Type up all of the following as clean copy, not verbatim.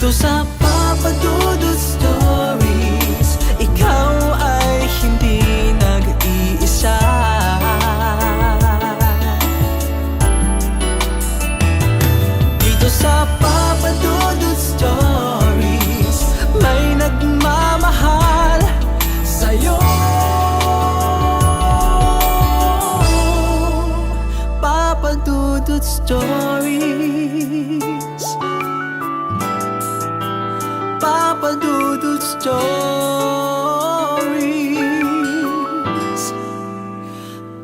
Dito sa Papa Dudut Stories, ikaw ay hindi nag-iisa. Dito sa Papa Dudut Stories, may nagmamahal sa'yo. Papa Dudut Stories, Papa Dudut Stories,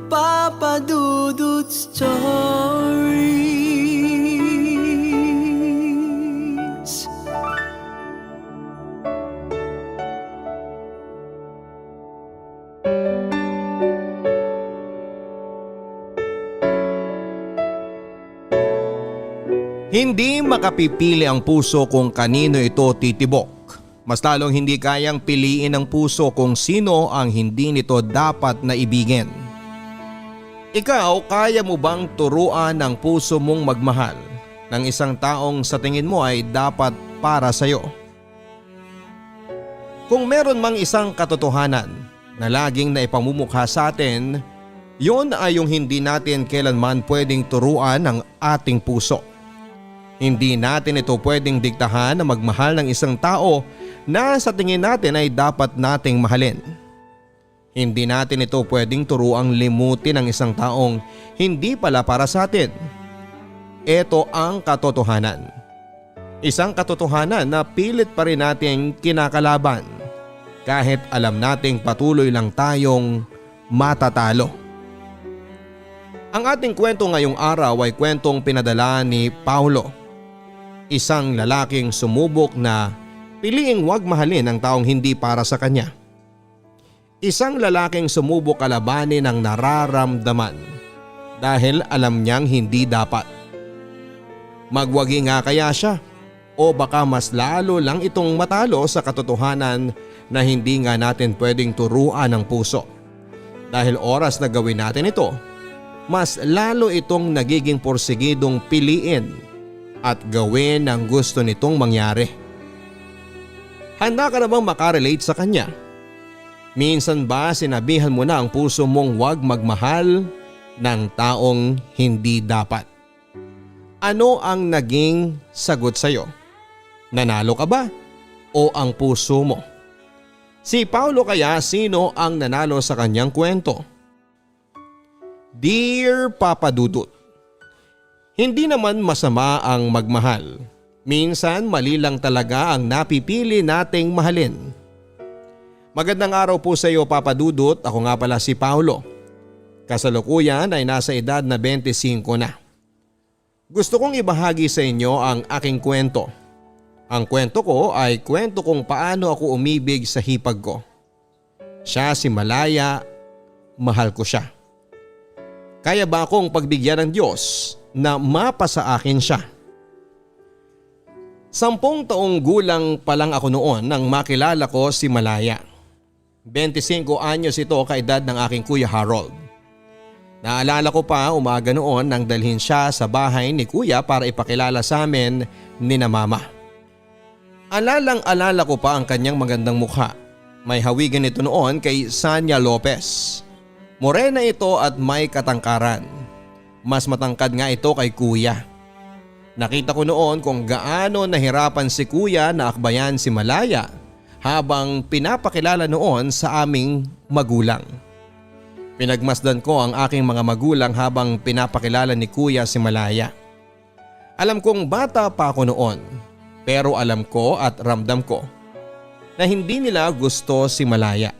Papa Dudut Stories. Hindi makapipili ang puso kung kanino ito titibok. Mas lalong hindi kayang piliin ng puso kung sino ang hindi nito dapat na ibigin. Ikaw, kaya mo bang turuan ng puso mong magmahal ng isang taong sa tingin mo ay dapat para sa'yo? Kung meron mang isang katotohanan na laging naipamumukha sa atin, yun ay yung hindi natin kailanman pwedeng turuan ng ating puso. Hindi natin ito pwedeng diktahan na magmahal ng isang tao na sa tingin natin ay dapat nating mahalin. Hindi natin ito pwedeng turuang limutin ng isang taong hindi pala para sa atin. Ito ang katotohanan. Isang katotohanan na pilit pa rin nating kinakalaban kahit alam nating patuloy lang tayong matatalo. Ang ating kwento ngayong araw ay kwentong pinadala ni Paulo. Isang lalaking sumubok na piliing wag mahalin ang taong hindi para sa kanya. Isang lalaking sumubok kalabanin ang nararamdaman dahil alam niyang hindi dapat. Magwagi nga kaya siya o baka mas lalo lang itong matalo sa katotohanan na hindi nga natin pwedeng turuan ng puso. Dahil oras na gawin natin ito, mas lalo itong nagiging porsigidong piliin at gawin ang gusto nitong mangyari. Handa ka na bang makarelate sa kanya? Minsan ba sinabihan mo na ang puso mong huwag magmahal ng taong hindi dapat? Ano ang naging sagot sa'yo? Nanalo ka ba o ang puso mo? Si Paulo kaya, sino ang nanalo sa kanyang kwento? Dear Papa Dudut, hindi naman masama ang magmahal. Minsan mali lang talaga ang napipili nating mahalin. Magandang araw po sa iyo, Papa Dudut. Ako nga pala si Paulo. Kasalukuyan ay nasa edad na 25 na. Gusto kong ibahagi sa inyo ang aking kwento. Ang kwento ko ay kwento kung paano ako umibig sa hipag ko. Siya si Malaya, mahal ko siya. Kaya ba akong pagbigyan ng Diyos na mapa sa akin siya? 10 taong gulang pa lang ako noon nang makilala ko si Malaya. 25 anyos ito kaedad ng aking Kuya Harold. Naalala ko pa umaga noon nang dalhin siya sa bahay ni Kuya para ipakilala sa amin ni na Mama. Alalang-alala ko pa ang kanyang magandang mukha. May hawigan ito noon kay Sanya Lopez. Morena ito at may katangkaran. Mas matangkad nga ito kay Kuya. Nakita ko noon kung gaano nahirapan si Kuya na akbayan si Malaya habang pinapakilala noon sa aming magulang. Pinagmasdan ko ang aking mga magulang habang pinapakilala ni Kuya si Malaya. Alam kong bata pa ako noon, pero alam ko at ramdam ko na hindi nila gusto si Malaya.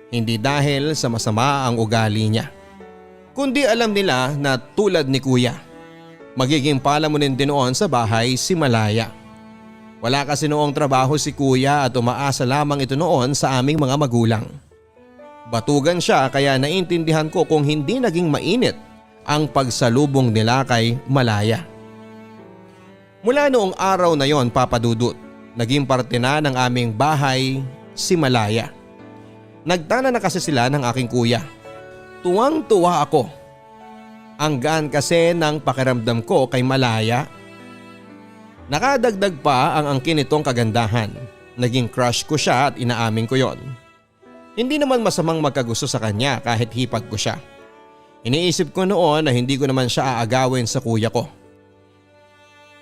Hindi dahil sa masama ang ugali niya, kundi alam nila na tulad ni Kuya, magiging palamunin din noon sa bahay si Malaya. Wala kasi noong trabaho si Kuya at umaasa lamang ito noon sa aming mga magulang. Batugan siya kaya naintindihan ko kung hindi naging mainit ang pagsalubong nila kay Malaya. Mula noong araw na yon, Papa Dudut, naging parte na ng aming bahay si Malaya. Nagtana na kasi sila ng aking Kuya. Tuwang-tuwa ako. Ang gaan kasi ng pakiramdam ko kay Malaya. Nakadagdag pa ang angkin nitong kagandahan. Naging crush ko siya at inaamin ko yon. Hindi naman masamang magkagusto sa kanya kahit hipag ko siya. Iniisip ko noon na hindi ko naman siya aagawin sa kuya ko.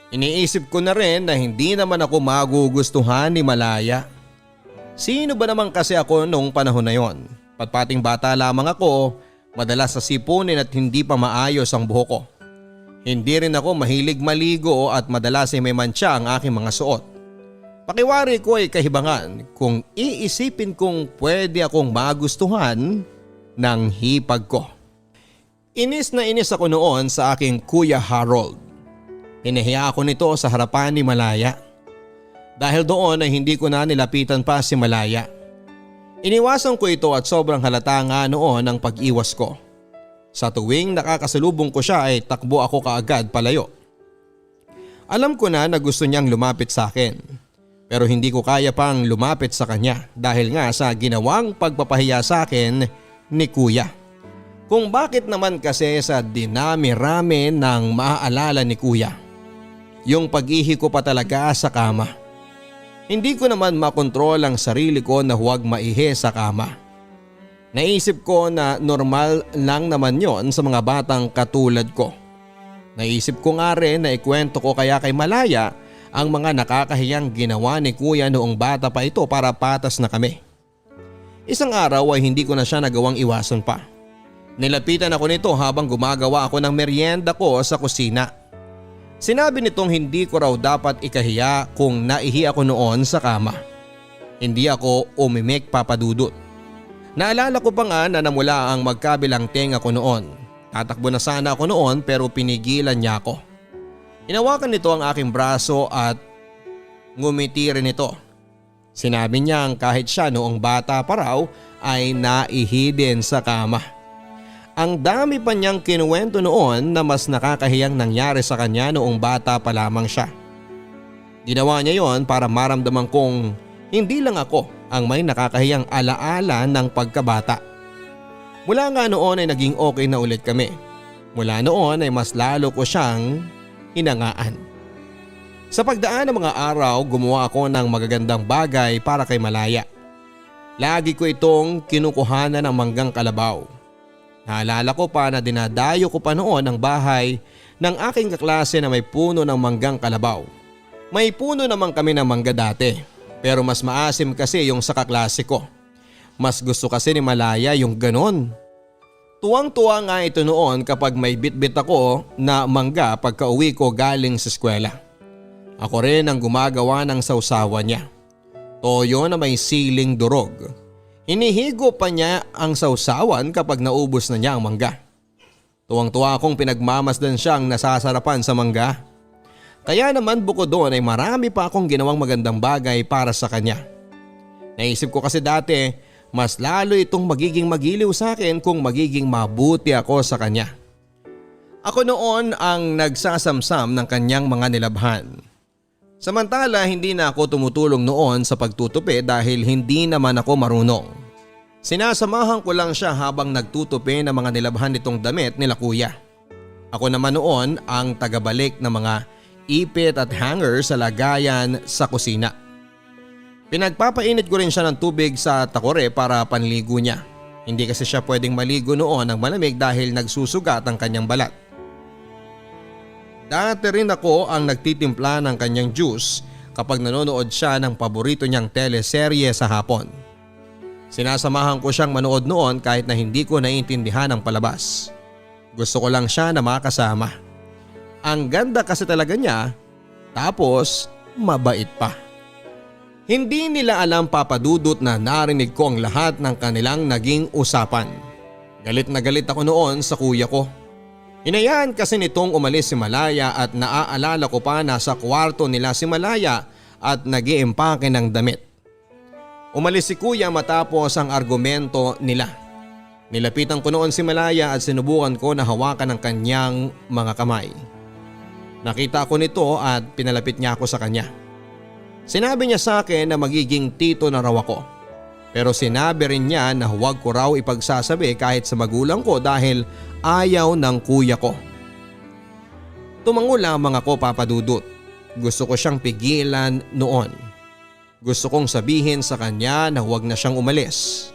Iniisip ko na rin na hindi naman ako magugustuhan ni Malaya. Sino ba naman kasi ako nung panahon na yon? Patpating bata lamang ako, madalas sa sipunin at hindi pa maayos ang buhok ko. Hindi rin ako mahilig maligo at madalas ay may mantsa ang aking mga suot. Pakiwari ko ay kahibangan kung iisipin kong pwede akong magustuhan ng hipag ko. Inis na inis ako noon sa aking Kuya Harold. Hinahiya ako nito sa harapan ni Malaya. Dahil doon ay hindi ko na nilapitan pa si Malaya. Iniwasan ko ito at sobrang halata nga noon ang pag-iwas ko. Sa tuwing nakakasalubong ko siya ay takbo ako kaagad palayo. Alam ko na gusto niyang lumapit sa akin. Pero hindi ko kaya pang lumapit sa kanya dahil nga sa ginawang pagpapahiya sa akin ni Kuya. Kung bakit naman kasi sa dinami-rami ng maaalala ni Kuya. Yung pag-ihi ko pa talaga sa kama. Hindi ko naman makontrol ang sarili ko na huwag maihi sa kama. Naisip ko na normal lang naman yon sa mga batang katulad ko. Naisip ko nga rin na ikwento ko kaya kay Malaya ang mga nakakahiyang ginawa ni Kuya noong bata pa ito para patas na kami. Isang araw ay hindi ko na siya nagawang iwasan pa. Nilapitan ako nito habang gumagawa ako ng merienda ko sa kusina. Sinabi nitong hindi ko raw dapat ikahiya kung naihi ako noon sa kama. Hindi ako umimik papadudot. Naalala ko pa nga na namula ang magkabilang tenga ko noon. Tatakbo na sana ako noon pero pinigilan niya ako. Inawakan nito ang aking braso at ngumiti rin ito. Sinabi niya kahit siya noong bata pa raw ay naihi din sa kama. Ang dami pa niyang kinuwento noon na mas nakakahiyang nangyari sa kanya noong bata pa lamang siya. Ginawa niya yon para maramdaman kong hindi lang ako ang may nakakahiyang alaala ng pagkabata. Mula nga noon ay naging okay na ulit kami. Mula noon ay mas lalo ko siyang hinangaan. Sa pagdaan ng mga araw, gumawa ako ng magagandang bagay para kay Malaya. Lagi ko itong kinukuhanan ng manggang kalabaw. Naalala ko pa na dinadayo ko pa noon ang bahay ng aking kaklase na may puno ng manggang kalabaw. May puno naman kami ng mangga dati, pero mas maasim kasi yung sa kaklase ko. Mas gusto kasi ni Malaya yung ganon. Tuwang-tuwa nga ito noon kapag may bit-bit ako na mangga pagka uwi ko galing sa eskwela. Ako rin ang gumagawa ng sausawan niya. Toyo na may siling durog. Hinihigo pa niya ang sausawan kapag naubos na niya ang mangga. Tuwang-tuwa akong pinagmamasdan siyang nasasarapan sa mangga. Kaya naman bukod doon ay marami pa akong ginawang magandang bagay para sa kanya. Naisip ko kasi dati mas lalo itong magiging magiliw sa akin kung magiging mabuti ako sa kanya. Ako noon ang nagsasamsam ng kanyang mga nilabhan. Samantala hindi na ako tumutulong noon sa pagtutupi dahil hindi naman ako marunong. Sinasamahan ko lang siya habang nagtutupi ng mga nilabhan nitong damit nila kuya. Ako naman noon ang tagabalik ng mga ipit at hanger sa lagayan sa kusina. Pinagpapainit ko rin siya ng tubig sa takore para panligo niya. Hindi kasi siya pwedeng maligo noon ng malamig dahil nagsusugat ang kanyang balat. Dati rin ako ang nagtitimpla ng kanyang juice kapag nanonood siya ng paborito niyang teleserye sa hapon. Sinasamahan ko siyang manood noon kahit na hindi ko naiintindihan ang palabas. Gusto ko lang siya na makasama. Ang ganda kasi talaga niya, tapos mabait pa. Hindi nila alam papadudot na narinig ko ang lahat ng kanilang naging usapan. Galit na galit ako noon sa kuya ko. Hinayaan kasi nitong umalis si Malaya at naaalala ko pa na sa kwarto nila si Malaya at nag-iimpake ng damit. Umalis si kuya matapos ang argumento nila. Nilapitan ko noon si Malaya at sinubukan ko na hawakan ang kanyang mga kamay. Nakita ko nito at pinalapit niya ako sa kanya. Sinabi niya sa akin na magiging tito na raw ako. Pero sinabi rin niya na huwag ko raw ipagsasabi kahit sa magulang ko dahil ayaw ng kuya ko. Tumango lamang ako papadudot. Gusto ko siyang pigilan noon. Gusto kong sabihin sa kanya na huwag na siyang umalis.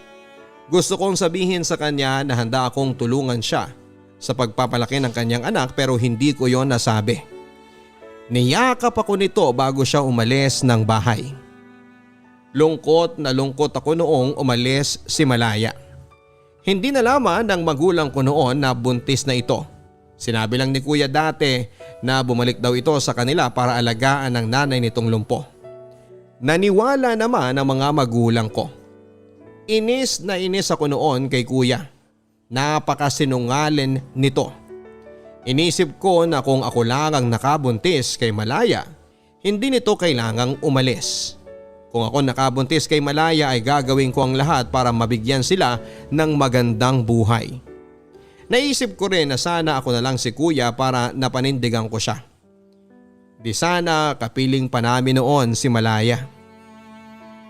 Gusto kong sabihin sa kanya na handa akong tulungan siya sa pagpapalaki ng kanyang anak pero hindi ko yon nasabi. Niyakap ako nito bago siya umalis ng bahay. Lungkot na lungkot ako noong umalis si Malaya. Hindi nalaman ng magulang ko noon na buntis na ito. Sinabi lang ni Kuya dati na bumalik daw ito sa kanila para alagaan ng nanay nitong lumpo. Naniwala naman ang mga magulang ko. Inis na inis ako noon kay Kuya. Napakasinungaling nito. Inisip ko na kung ako lang ang nakabuntis kay Malaya, hindi nito kailangang umalis. Kung ako nakabuntis kay Malaya ay gagawin ko ang lahat para mabigyan sila ng magandang buhay. Naisip ko rin na sana ako na lang si Kuya para napanindigan ko siya. Di sana kapiling pa namin noon si Malaya.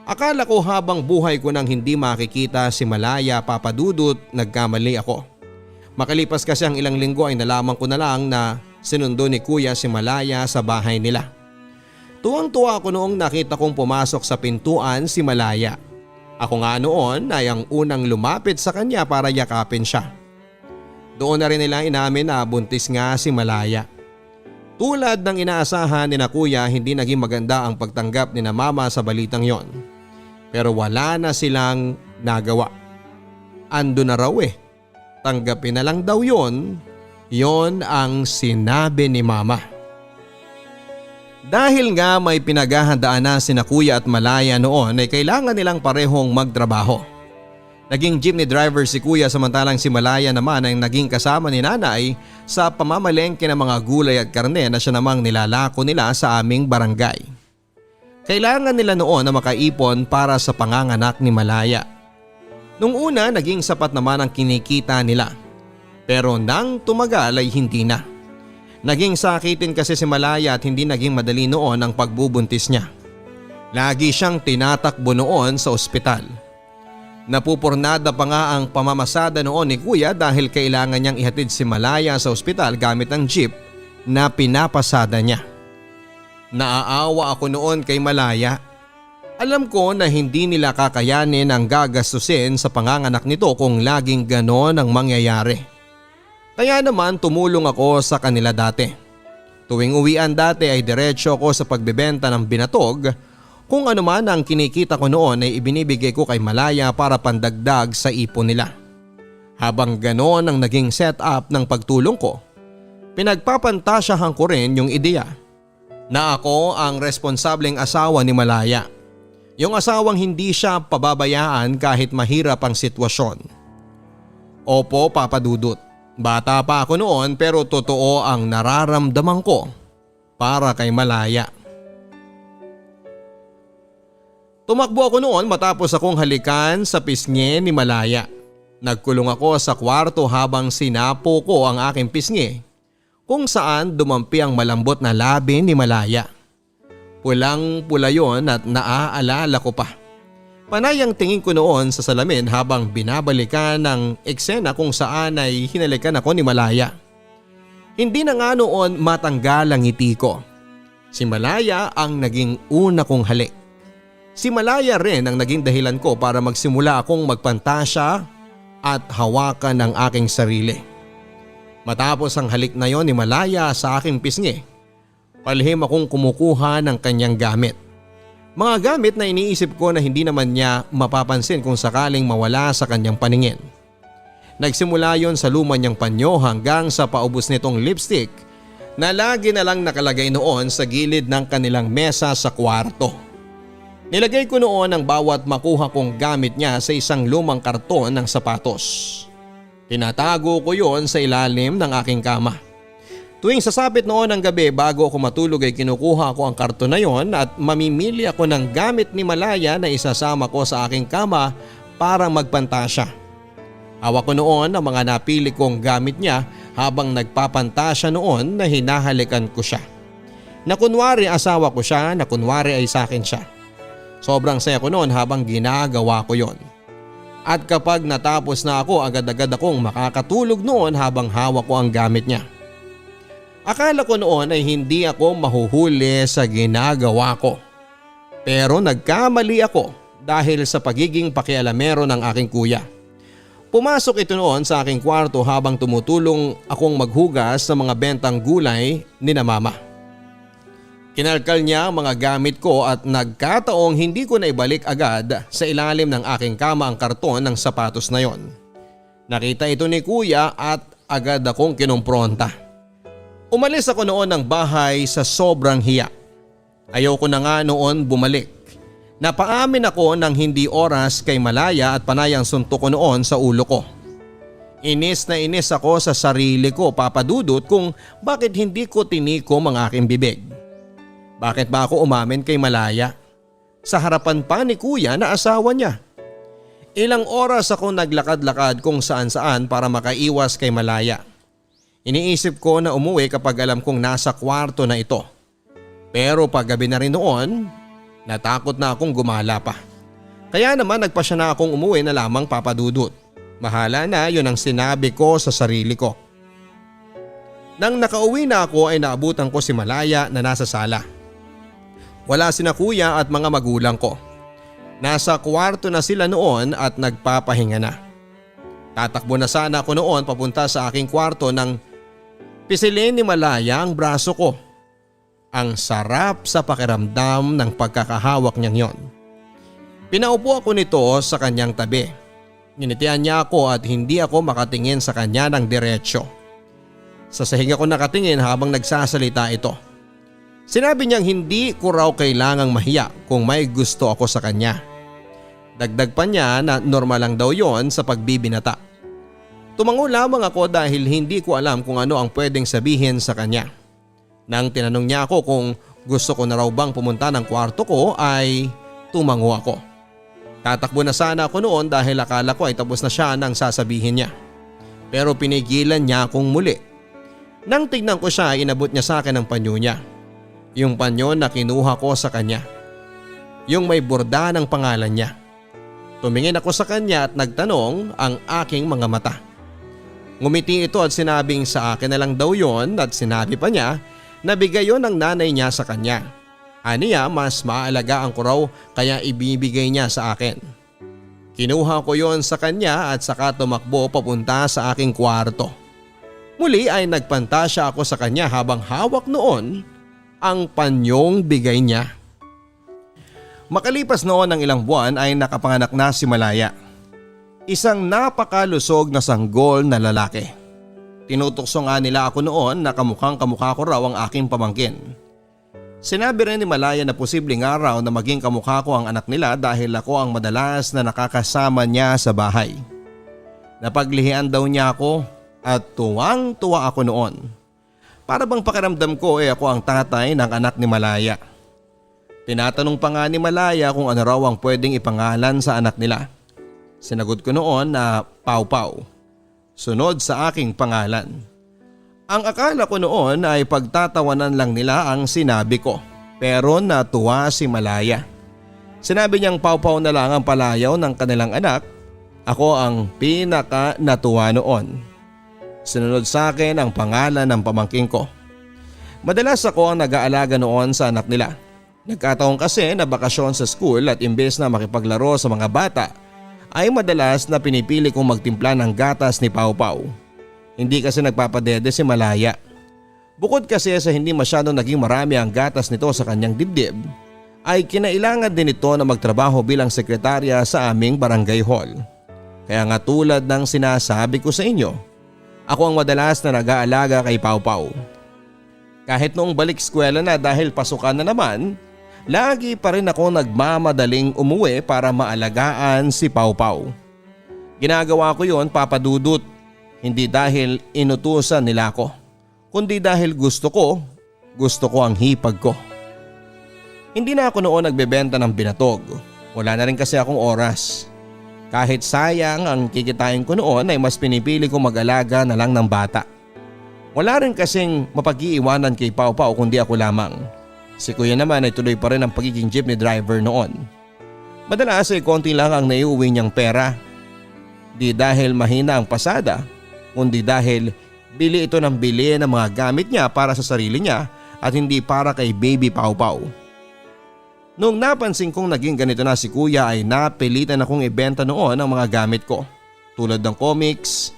Akala ko habang buhay ko nang hindi makikita si Malaya, Papa Dudut, nagkamali ako. Makalipas kasi ang ilang linggo ay nalaman ko na lang na sinundo ni Kuya si Malaya sa bahay nila. Tuwang-tuwa ako noong nakita kong pumasok sa pintuan si Malaya. Ako nga noon ay ang unang lumapit sa kanya para yakapin siya. Doon na rin nila inamin na buntis nga si Malaya. Tulad ng inaasahan ni na Kuya, hindi naging maganda ang pagtanggap ni na Mama sa balitang yon. Pero wala na silang nagawa. Ando na raw eh. Tanggapin na lang daw yon. Yon ang sinabi ni Mama. Dahil nga may pinaghahandaan na sina Kuya at Malaya noon ay kailangan nilang parehong magtrabaho. Naging jeepney driver si Kuya samantalang si Malaya naman ay naging kasama ni Nanay sa pamamalengke ng mga gulay at karne na siya namang nilalako nila sa aming barangay. Kailangan nila noon na makaipon para sa panganganak ni Malaya. Nung una naging sapat naman ang kinikita nila. Pero nang tumagal ay hindi na. Naging sakitin kasi si Malaya at hindi naging madali noon ang pagbubuntis niya. Lagi siyang tinatakbo noon sa ospital. Napupurnada pa nga ang pamamasada noon ni Kuya dahil kailangan niyang ihatid si Malaya sa ospital gamit ang jeep na pinapasada niya. Naaawa ako noon kay Malaya. Alam ko na hindi nila kakayanin ang gagastusin sa panganganak nito kung laging ganon ang mangyayari. Kaya naman tumulong ako sa kanila dati. Tuwing uwian dati ay diretso ako sa pagbebenta ng binatog. Kung ano man ang kinikita ko noon ay ibinibigay ko kay Malaya para pandagdag sa ipon nila. Habang ganon ang naging setup ng pagtulong ko, pinagpapantasyahan ko rin yung ideya na ako ang responsableng asawa ni Malaya. Yung asawang hindi siya pababayaan kahit mahirap ang sitwasyon. Opo, Papa Dudut. Bata pa ako noon pero totoo ang nararamdaman ko para kay Malaya. Tumakbo ako noon matapos akong halikan sa pisngi ni Malaya. Nagkulong ako sa kwarto habang sinapo ko ang aking pisngi kung saan dumampi ang malambot na labi ni Malaya. Pulang-pula yon at naaalala ko pa. Panay ang tingin ko noon sa salamin habang binabalikan ng eksena kung saan ay hinalikan ako ni Malaya. Hindi na nga noon matanggal ang ngiti ko. Si Malaya ang naging una kong halik. Si Malaya rin ang naging dahilan ko para magsimula akong magpantasya at hawakan ng aking sarili. Matapos ang halik na yon ni Malaya sa aking pisngi, palihim akong kumukuha ng kanyang gamit. Mga gamit na iniisip ko na hindi naman niya mapapansin kung sakaling mawala sa kanyang paningin. Nagsimula yon sa luma niyang panyo hanggang sa paubos nitong lipstick na lagi na lang nakalagay noon sa gilid ng kanilang mesa sa kwarto. Nilagay ko noon ang bawat makuha kong gamit niya sa isang lumang karton ng sapatos. Tinatago ko yon sa ilalim ng aking kama. Tuwing sasapit noon ng gabi bago ako matulog ay kinukuha ko ang karton na yon at mamimili ako ng gamit ni Malaya na isasama ko sa aking kama para magpantasya. Hawak ko noon ang mga napili kong gamit niya habang nagpapantasya noon na hinahalikan ko siya. Na kunwari asawa ko siya, na kunwari ay sa akin siya. Sobrang saya ko noon habang ginagawa ko yon. At kapag natapos na ako, agad-agad akong makakatulog noon habang hawak ko ang gamit niya. Akala ko noon ay hindi ako mahuhuli sa ginagawa ko. Pero nagkamali ako dahil sa pagiging pakialamero ng aking kuya. Pumasok ito noon sa aking kwarto habang tumutulong akong maghugas sa mga bentang gulay ni na mama. Kinalkal niya ang mga gamit ko at nagkataong hindi ko na ibalik agad sa ilalim ng aking kama ang karton ng sapatos na yon. Nakita ito ni kuya at agad akong kinumpronta. Umalis ako noon ng bahay sa sobrang hiya. Ayoko na nga noon bumalik. Napaamin ako ng hindi oras kay Malaya at panayang suntok ko noon sa ulo ko. Inis na inis ako sa sarili ko, Papa Dudut, kung bakit hindi ko tinikom ang aking bibig. Bakit ba ako umamin kay Malaya? Sa harapan pa ni kuya na asawa niya. Ilang oras ako naglakad-lakad kung saan-saan para makaiwas kay Malaya. Iniisip ko na umuwi kapag alam kong nasa kwarto na ito. Pero paggabi na rin noon, natakot na akong gumala pa. Kaya naman nagpasya na akong umuwi na lamang, Papa Dudut. Bahala na, yun ang sinabi ko sa sarili ko. Nang nakauwi na ako ay naabutan ko si Malaya na nasa sala. Wala sina kuya at mga magulang ko. Nasa kwarto na sila noon at nagpapahinga na. Tatakbo na sana ako noon papunta sa aking kwarto nang pisilin ni Malaya ang braso ko. Ang sarap sa pakiramdam ng pagkakahawak niyang yon. Pinaupo ako nito sa kanyang tabi. Ninitian niya ako at hindi ako makatingin sa kanya ng diretsyo. Sa sahig ako nakatingin habang nagsasalita ito. Sinabi niyang hindi ko raw kailangang mahiya kung may gusto ako sa kanya. Dagdag pa niya na normal lang daw yon sa pagbibinata. Tumango lamang ako dahil hindi ko alam kung ano ang pwedeng sabihin sa kanya. Nang tinanong niya ako kung gusto ko na raw bang pumunta ng kwarto ko ay tumango ako. Tatakbo na sana ako noon dahil akala ko ay tapos na siya nang sasabihin niya. Pero pinigilan niya akong muli. Nang tignan ko siya, inabot niya sa akin ang panyo niya. Yung panyo na kinuha ko sa kanya. Yung may borda ng pangalan niya. Tumingin ako sa kanya at nagtanong ang aking mga mata. Ngumiti ito at sinabing sa akin na lang daw yon at sinabi pa niya na bigay yon ng nanay niya sa kanya. Aniya mas maalagaan ko raw kaya ibibigay niya sa akin. Kinuha ko yon sa kanya at saka tumakbo papunta sa aking kwarto. Muli ay nagpantasya ako sa kanya habang hawak noon ang panyong bigay niya. Makalipas noon ng ilang buwan ay nakapanganak na si Malaya. Isang napakalusog na sanggol na lalaki. Tinutokso nga nila ako noon na kamukhang kamukha ko raw ang aking pamangkin. Sinabi rin ni Malaya na posibleng araw na maging kamukha ko ang anak nila dahil ako ang madalas na nakakasama niya sa bahay. Napaglihian daw niya ako at tuwang-tuwa ako noon. Para bang pakiramdam ko ako ang tatay ng anak ni Malaya. Tinatanong pa nga ni Malaya kung ano raw ang pwedeng ipangalan sa anak nila. Sinagot ko noon na Pau Pau. Sunod sa aking pangalan. Ang akala ko noon ay pagtatawanan lang nila ang sinabi ko. Pero natuwa si Malaya. Sinabi niyang Pau Pau na lang ang palayaw ng kanilang anak. Ako ang pinaka natuwa noon. Sinunod sa akin ang pangalan ng pamangking ko. Madalas ako ang nag-aalaga noon sa anak nila. Nagkataon kasi na bakasyon sa school at imbes na makipaglaro sa mga bata ay madalas na pinipili kong magtimpla ng gatas ni Pau Pau. Hindi kasi nagpapadede si Malaya. Bukod kasi sa hindi masyadong naging marami ang gatas nito sa kanyang dibdib, ay kinailangan din ito na magtrabaho bilang sekretarya sa aming barangay hall. Kaya nga tulad ng sinasabi ko sa inyo, ako ang madalas na nag-aalaga kay Pau Pau. Kahit noong balik eskwela na dahil pasukan na naman, lagi pa rin ako nagmamadaling umuwi para maalagaan si Pau Pau. Ginagawa ko yon, Papa Dudut, hindi dahil inutusan nila ako, kundi dahil gusto ko ang hipag ko. Hindi na ako noon nagbebenta ng binatog, wala na rin kasi akong oras. Kahit sayang ang kikitain ko noon ay mas pinipili kong mag-alaga na lang ng bata. Wala rin kasing mapag-iiwanan kay Pau Pau kundi ako lamang. Si kuya naman ay tuloy pa rin ang pagiging jeepney driver noon. Madalas ay konti lang ang naiuwi niyang pera. Di dahil mahina ang pasada, kundi dahil Bili ito ng bili ng mga gamit niya para sa sarili niya at hindi para kay baby Pau Pau. Noong napansin kong naging ganito na si kuya ay napilitan akong ibenta noon ang mga gamit ko. Tulad ng comics,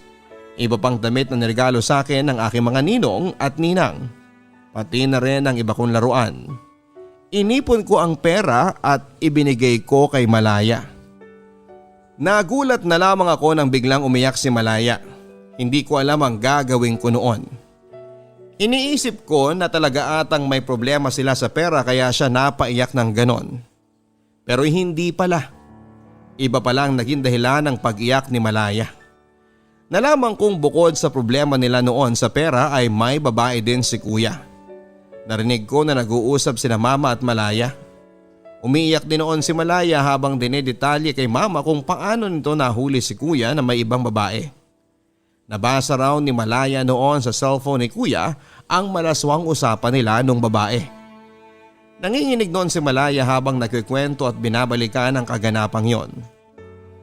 iba pang damit na niregalo sa akin ng aking mga ninong at ninang. Pati na rin ang iba kong laruan. Inipon ko ang pera at ibinigay ko kay Malaya. Nagulat na lamang ako nang biglang umiyak si Malaya. Hindi ko alam ang gagawin ko noon. Iniisip ko na talaga atang may problema sila sa pera kaya siya napaiyak ng ganon. Pero hindi pala. Iba palang naging dahilan ng pag-iyak ni Malaya. Nalaman kong bukod sa problema nila noon sa pera ay may babae din si kuya. Narinig ko na nag-uusap sina mama at Malaya. Umiiyak din noon si Malaya habang dinedetalye kay mama kung paano nito nahuli si kuya na may ibang babae. Nabasa raw ni Malaya noon sa cellphone ni kuya ang malaswang usapan nila nung babae. Nanginginig noon si Malaya habang nagkikwento at binabalikan ang kaganapang yon.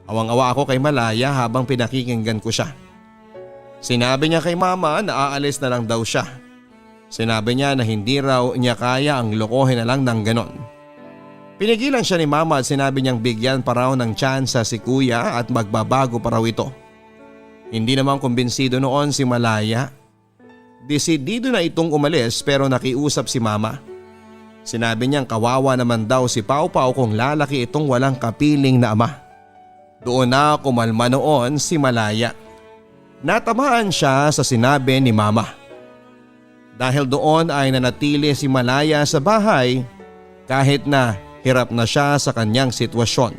Awang-awa ako kay Malaya habang pinakikinggan ko siya. Sinabi niya kay mama na aalis na lang daw siya. Sinabi niya na hindi raw niya kaya ang lokohin na lang ng ganon. Pinigilan siya ni mama at sinabi niyang bigyan pa raw ng tsansa si kuya at magbabago pa raw ito. Hindi naman kumbinsido noon si Malaya. Desidido na itong umalis pero nakiusap si mama. Sinabi niyang kawawa naman daw si Pau Pau kung lalaki itong walang kapiling na ama. Doon na kumalma noon si Malaya. Natamaan siya sa sinabi ni mama. Dahil doon ay nanatili si Malaya sa bahay kahit na hirap na siya sa kanyang sitwasyon.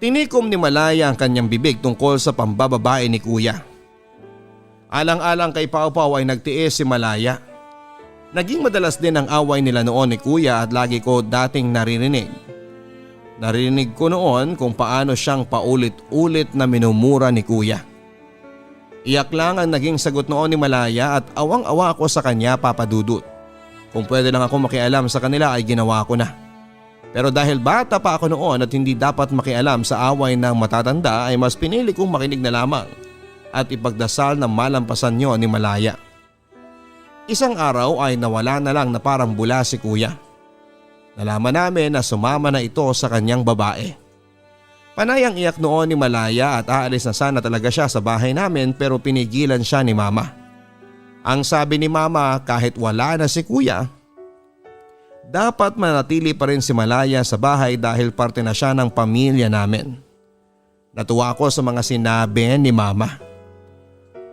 Tinikom ni Malaya ang kanyang bibig tungkol sa pambababae ni kuya. Alang-alang kay Pau Pau ay nagtiis si Malaya. Naging madalas din ang away nila noon ni kuya at lagi ko dating naririnig. Narinig ko noon kung paano siyang paulit-ulit na minumura ni kuya. Iyak lang ang naging sagot noon ni Malaya at awang-awa ako sa kanya, Papa Dudut. Kung pwede lang ako makialam sa kanila ay ginawa ko na. Pero dahil bata pa ako noon at hindi dapat makialam sa away ng matatanda ay mas pinili kong makinig na lamang at ipagdasal na malampasan yon ni Malaya. Isang araw ay nawala na lang na parang bula si kuya. Nalaman namin na sumama na ito sa kanyang babae. Panayang iyak noon ni Malaya at aalis na sana talaga siya sa bahay namin pero pinigilan siya ni mama. Ang sabi ni mama kahit wala na si kuya, dapat manatili pa rin si Malaya sa bahay dahil parte na siya ng pamilya namin. Natuwa ako sa mga sinabi ni mama.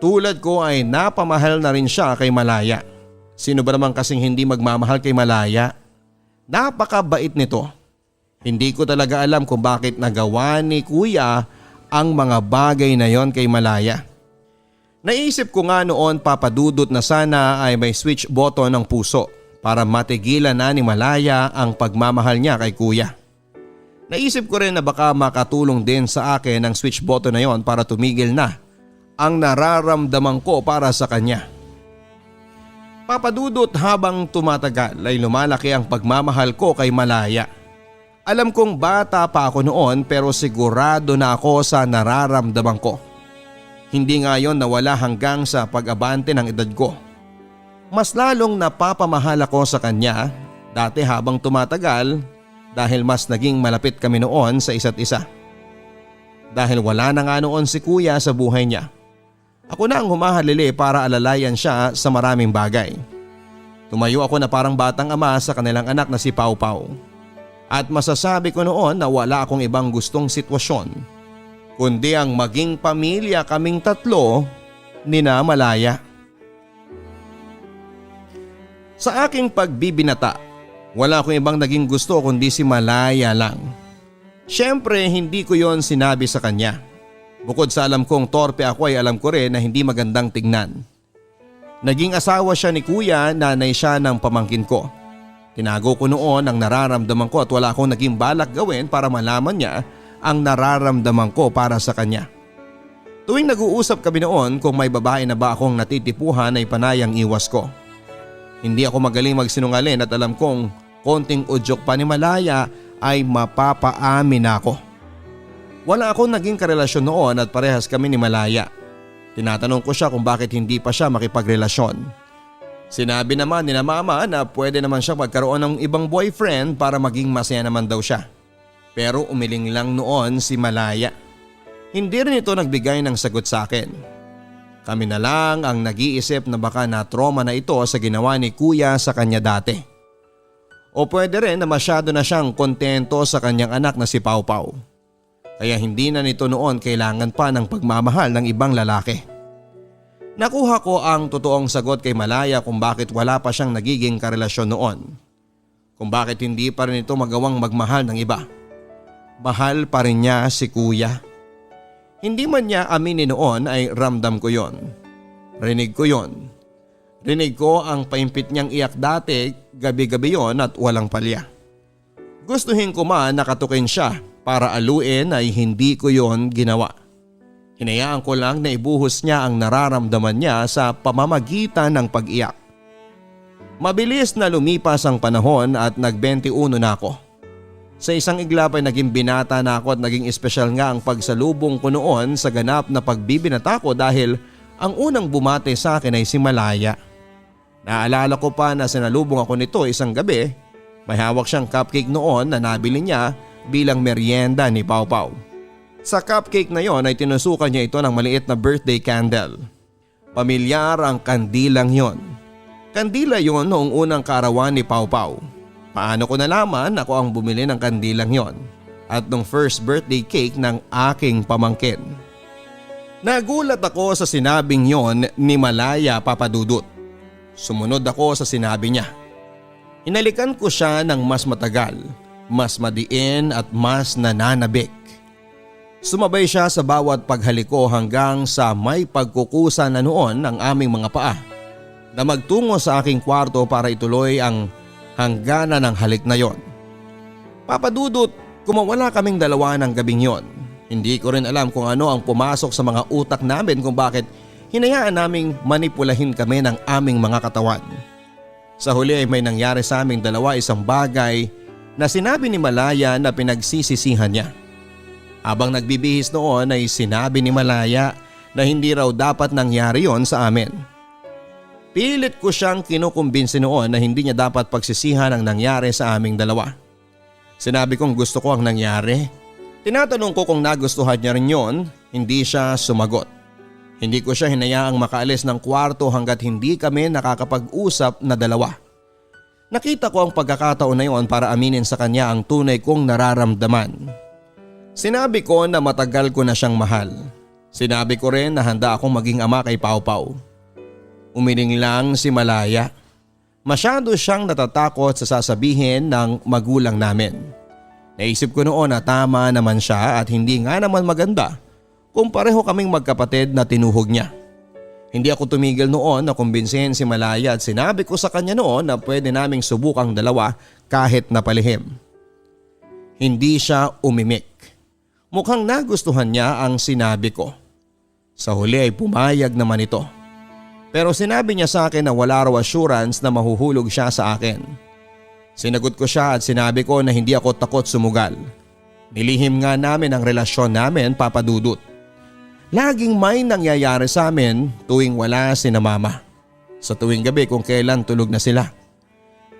Tulad ko ay napamahal na rin siya kay Malaya. Sino ba naman kasing hindi magmamahal kay Malaya? Napakabait nito. Hindi ko talaga alam kung bakit nagawa ni kuya ang mga bagay na yon kay Malaya. Naisip ko nga noon, Papa Dudut, na sana ay may switch button ng puso para matigilan na ni Malaya ang pagmamahal niya kay kuya. Naisip ko rin na baka makatulong din sa akin ang switch button na yon para tumigil na ang nararamdaman ko para sa kanya. Papa Dudut, habang tumatagal ay lumalaki ang pagmamahal ko kay Malaya. Alam kong bata pa ako noon pero sigurado na ako sa nararamdaman ko. Hindi nga yon nawala hanggang sa pag-abante ng edad ko. Mas lalong napapamahal ako sa kanya dati habang tumatagal dahil mas naging malapit kami noon sa isa't isa. Dahil wala na nga noon si kuya sa buhay niya. Ako na ang humahalili para alalayan siya sa maraming bagay. Tumayo ako na parang batang ama sa kanilang anak na si Pau Pau. At masasabi ko noon na wala akong ibang gustong sitwasyon kundi ang maging pamilya kaming tatlo ni na Malaya. Sa aking pagbibinata, wala akong ibang naging gusto kundi si Malaya lang. Siyempre hindi ko yon sinabi sa kanya. Bukod sa alam kong torpe ako ay alam ko rin na hindi magandang tignan. Naging asawa siya ni kuya, nanay siya ng pamangkin ko. Tinago ko noon ang nararamdaman ko at wala akong naging balak gawin para malaman niya ang nararamdaman ko para sa kanya. Tuwing nag-uusap kami noon kung may babae na ba akong natitipuhan ay panayang iwas ko. Hindi ako magaling magsinungaling at alam kong konting udyok pa ni Malaya ay mapapaamin ako. Wala akong naging karelasyon noon at parehas kami ni Malaya. Tinatanong ko siya kung bakit hindi pa siya makipagrelasyon. Sinabi naman ni na mama na pwede naman siya magkaroon ng ibang boyfriend para maging masaya naman daw siya. Pero umiling lang noon si Malaya. Hindi rin ito nagbigay ng sagot sa akin. Kami na lang ang nag-iisip na baka na-trauma na ito sa ginawa ni kuya sa kanya dati. O pwede rin na masyado na siyang kontento sa kanyang anak na si Pau Pau. Kaya hindi na nito noon kailangan pa ng pagmamahal ng ibang lalaki. Nakuha ko ang totoong sagot kay Malaya kung bakit wala pa siyang nagiging karelasyon noon. Kung bakit hindi pa rin ito magawang magmahal ng iba. Mahal pa rin niya si kuya. Hindi man niya aminin noon ay ramdam ko yon. Rinig ko yon. Rinig ko ang paimpit niyang iyak dati, gabi-gabi yon at walang palya. Gustuhin ko man nakatukin siya para aluin ay hindi ko yon ginawa. Hinayaan ko lang na ibuhos niya ang nararamdaman niya sa pamamagitan ng pag-iyak. Mabilis na lumipas ang panahon at nag-21 na ako. Sa isang iglap ay naging binata na ako at naging espesyal nga ang pagsalubong ko noon sa ganap na pagbibinata ko dahil ang unang bumate sa akin ay si Malaya. Naalala ko pa na sinalubong ako nito isang gabi. May hawak siyang cupcake noon na nabili niya bilang merienda ni Pau Pau. Sa cupcake na yon ay tinusukan niya ito ng maliit na birthday candle. Pamilyar ang kandilang yon. Kandila yon noong unang kaarawan ni Pau Pau. Paano ko nalaman ako ang bumili ng kandilang yon at nung first birthday cake ng aking pamangkin. Nagulat ako sa sinabing yon ni Malaya Papadudut. Sumunod ako sa sinabi niya. Hinalikan ko siya ng mas matagal, mas madiin at mas nananabik. Sumabay siya sa bawat paghaliko hanggang sa may pagkukusa na noon ng aming mga paa na magtungo sa aking kwarto para ituloy ang hangganan ng halik na yon. Papadudot, kumawala kaming dalawa ng gabing yon. Hindi ko rin alam kung ano ang pumasok sa mga utak namin kung bakit hinayaan naming manipulahin kami ng aming mga katawan. Sa huli ay may nangyari sa aming dalawa isang bagay na sinabi ni Malaya na pinagsisisihan niya. Habang nagbibihis noon ay sinabi ni Malaya na hindi raw dapat nangyari yon sa amin. Pilit ko siyang kinukumbinsi noon na hindi niya dapat pagsisihan ang nangyari sa aming dalawa. Sinabi kong gusto ko ang nangyari. Tinatanong ko kung nagustuhan niya rin yon, hindi siya sumagot. Hindi ko siya hinayaang makaalis ng kwarto hanggat hindi kami nakakapag-usap na dalawa. Nakita ko ang pagkakataon na yon para aminin sa kanya ang tunay kong nararamdaman. Sinabi ko na matagal ko na siyang mahal. Sinabi ko rin na handa akong maging ama kay Pau Pau. Umiling lang si Malaya. Masyado siyang natatakot sa sasabihin ng magulang namin. Naisip ko noon na tama naman siya at hindi nga naman maganda kung pareho kaming magkapatid na tinuhog niya. Hindi ako tumigil noon na kumbinsihin si Malaya at sinabi ko sa kanya noon na pwede naming subukang dalawa kahit na palihim. Hindi siya umimik. Mukhang nagustuhan niya ang sinabi ko. Sa huli ay pumayag naman ito. Pero sinabi niya sa akin na wala raw assurance na mahuhulog siya sa akin. Sinagot ko siya at sinabi ko na hindi ako takot sumugal. Nilihim nga namin ang relasyon namin, Papadudut. Laging may nangyayari sa amin tuwing wala si na mama. Sa tuwing gabi kung kailan tulog na sila.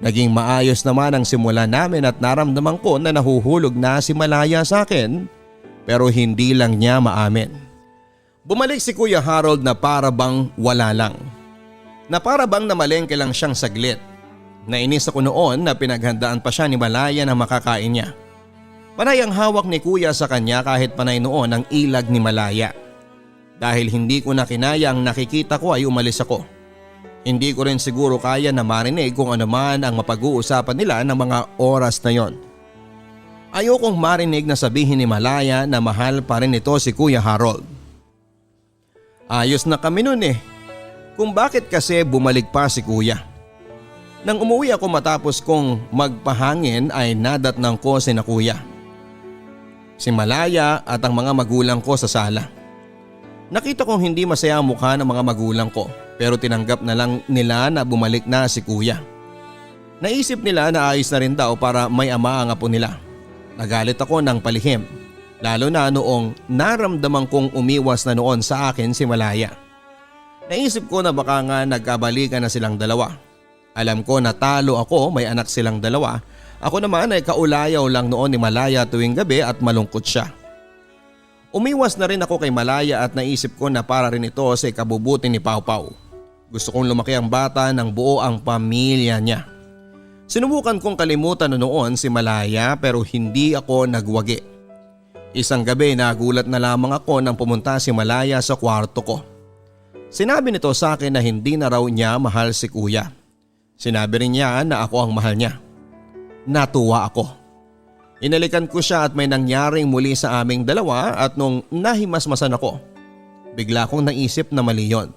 Naging maayos naman ang simula namin at naramdaman ko na nahuhulog na si Malaya sa akin. Pero hindi lang niya maamin. Bumalik si Kuya Harold na para bang wala lang. Na para bang namalengke lang siyang saglit. Nainis ako noon na pinaghandaan pa siya ni Malaya na makakain niya. Panay ang hawak ni Kuya sa kanya kahit panay noon ang ilag ni Malaya. Dahil hindi ko na kinaya ang nakikita ko ay umalis ako. Hindi ko rin siguro kaya na marinig kung ano man ang mapag-uusapan nila ng mga oras na yon. Ayokong marinig na sabihin ni Malaya na mahal pa rin ito si Kuya Harold. Ayos na kami nun eh. Kung bakit kasi bumalik pa si Kuya. Nang umuwi ako matapos kong magpahangin ay nadatnang ko si na Kuya. Si Malaya at ang mga magulang ko sa sala. Nakita kong hindi masaya ang mukha ng mga magulang ko pero tinanggap na lang nila na bumalik na si Kuya. Naisip nila na ayos na rin daw para may ama ang apo nila. Nagalit ako ng palihim, lalo na noong naramdaman kong umiwas na noon sa akin si Malaya. Naisip ko na baka nga nagkabalikan na silang dalawa. Alam ko na talo ako, may anak silang dalawa. Ako naman ay kaulayaw lang noon ni Malaya tuwing gabi at malungkot siya. Umiwas na rin ako kay Malaya at naisip ko na para rin ito sa ikabubuti ni Pau Pau. Gusto kong lumaki ang bata ng buo ang pamilya niya. Sinubukan kong kalimutan noon si Malaya pero hindi ako nagwagi. Isang gabi nagulat na lamang ako nang pumunta si Malaya sa kwarto ko. Sinabi nito sa akin na hindi na raw niya mahal si kuya. Sinabi rin niya na ako ang mahal niya. Natuwa ako. Inalikan ko siya at may nangyaring muli sa aming dalawa at nung nahimasmasan ako, bigla kong naisip na mali yun.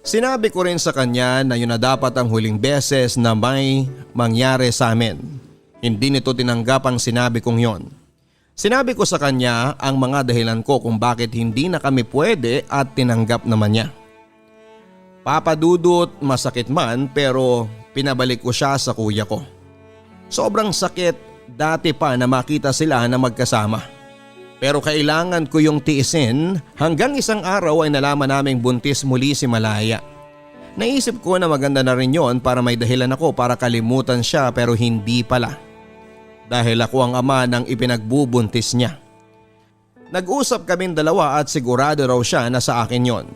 Sinabi ko rin sa kanya na yun na dapat ang huling beses na may mangyari sa amin. Hindi nito tinanggap ang sinabi kong yon. Sinabi ko sa kanya ang mga dahilan ko kung bakit hindi na kami pwede at tinanggap naman niya. Papadudot, masakit man pero pinabalik ko siya sa kuya ko. Sobrang sakit dati pa na makita sila na magkasama. Pero kailangan ko yung tiisin hanggang isang araw ay nalaman naming buntis muli si Malaya. Naisip ko na maganda na rin yon para may dahilan ako para kalimutan siya pero hindi pala. Dahil ako ang ama ng ipinagbubuntis niya. Nag-usap kaming dalawa at sigurado raw siya na sa akin yon.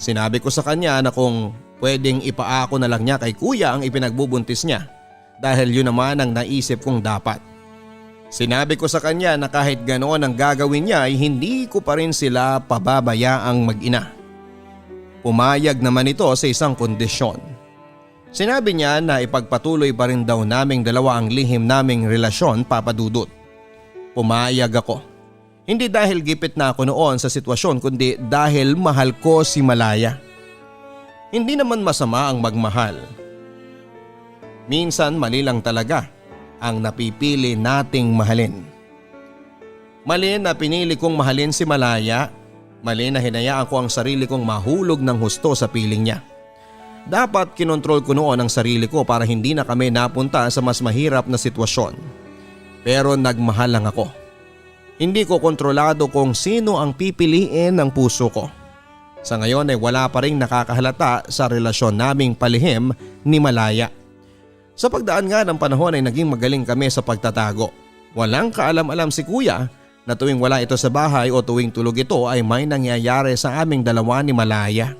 Sinabi ko sa kanya na kung pwedeng ipaako na lang niya kay kuya ang ipinagbubuntis niya dahil yun naman ang naisip kong dapat. Sinabi ko sa kanya na kahit ganoon ang gagawin niya ay hindi ko pa rin sila pababayaang mag-ina. Pumayag naman ito sa isang kondisyon. Sinabi niya na ipagpatuloy pa rin daw naming dalawa ang lihim naming relasyon, Papa Dudut. Pumayag ako. Hindi dahil gipit na ako noon sa sitwasyon kundi dahil mahal ko si Malaya. Hindi naman masama ang magmahal. Minsan mali lang talaga ang napipili nating mahalin. Mali na pinili kong mahalin si Malaya, mali na hinayaan ko ang sarili kong mahulog ng husto sa piling niya. Dapat kinontrol ko noon ang sarili ko para hindi na kami napunta sa mas mahirap na sitwasyon. Pero nagmahal lang ako. Hindi ko kontrolado kung sino ang pipiliin ng puso ko. Sa ngayon ay wala pa rin nakakahalata sa relasyon naming palihim ni Malaya. Sa pagdaan nga ng panahon ay naging magaling kami sa pagtatago. Walang kaalam-alam si kuya na tuwing wala ito sa bahay o tuwing tulog ito ay may nangyayari sa aming dalawa ni Malaya.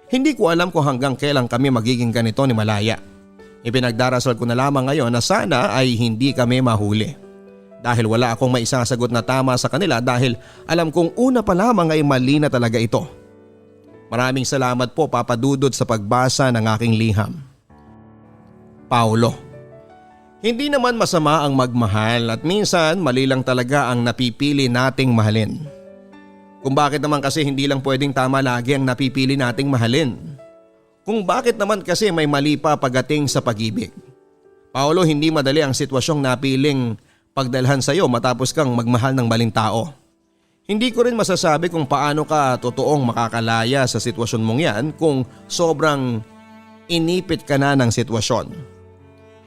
Hindi ko alam kung hanggang kailan kami magiging ganito ni Malaya. Ipinagdarasal ko na lamang ngayon na sana ay hindi kami mahuli. Dahil wala akong maisasagot na tama sa kanila dahil alam kong una pa lamang ay mali na talaga ito. Maraming salamat po Papa Dudut sa pagbasa ng aking liham. Paulo. Hindi naman masama ang magmahal at minsan mali lang talaga ang napipili nating mahalin. Kung bakit naman kasi hindi lang pwedeng tama lagi ang napipili nating mahalin. Kung bakit naman kasi may mali pa pagdating sa pag-ibig. Paulo, hindi madali ang sitwasyong napiling pagdalhan sa iyo matapos kang magmahal ng maling tao. Hindi ko rin masasabi kung paano ka totoong makakalaya sa sitwasyon mong yan kung sobrang inipit ka na ng sitwasyon.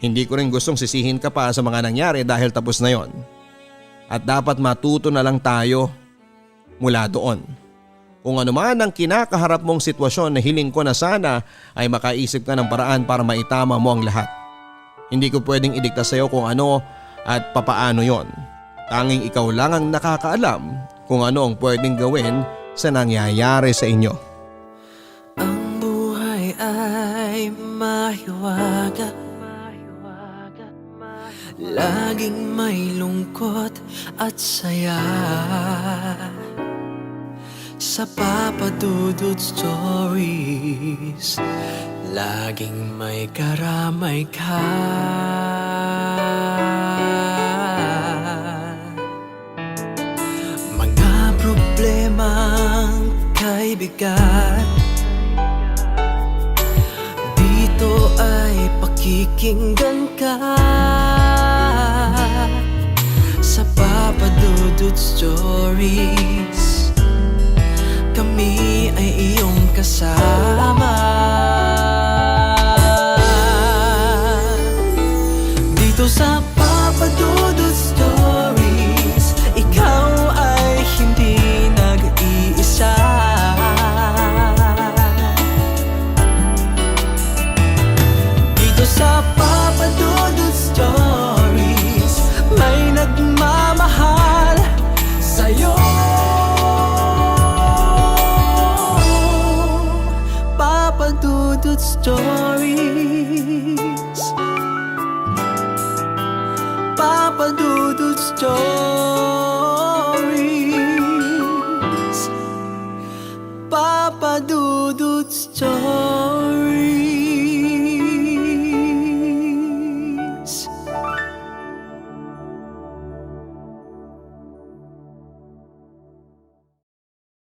Hindi ko rin gustong sisihin ka pa sa mga nangyari dahil tapos na yon. At dapat matuto na lang tayo mula doon. Kung ano man ang kinakaharap mong sitwasyon na hiling ko na sana ay makaisip ka ng paraan para maitama mo ang lahat. Hindi ko pwedeng idikta sa iyo kung ano at papaano yon. Tanging ikaw lang ang nakakaalam kung ano ang pwedeng gawin sa nangyayari sa inyo. Ang buhay ay mahiwaga, laging may lungkot at saya. Sa Papa Dudut Stories, laging may karamay ka. Mga problemang kay bigat, dito ay pakikinggan ka. Sa Papa Dudut Stories, kami ay iyong kasama. Dito sa Papa Dudut Stories, ikaw ay hindi nag-iisa. Papa Dudut Stories. Papa Dudut Stories.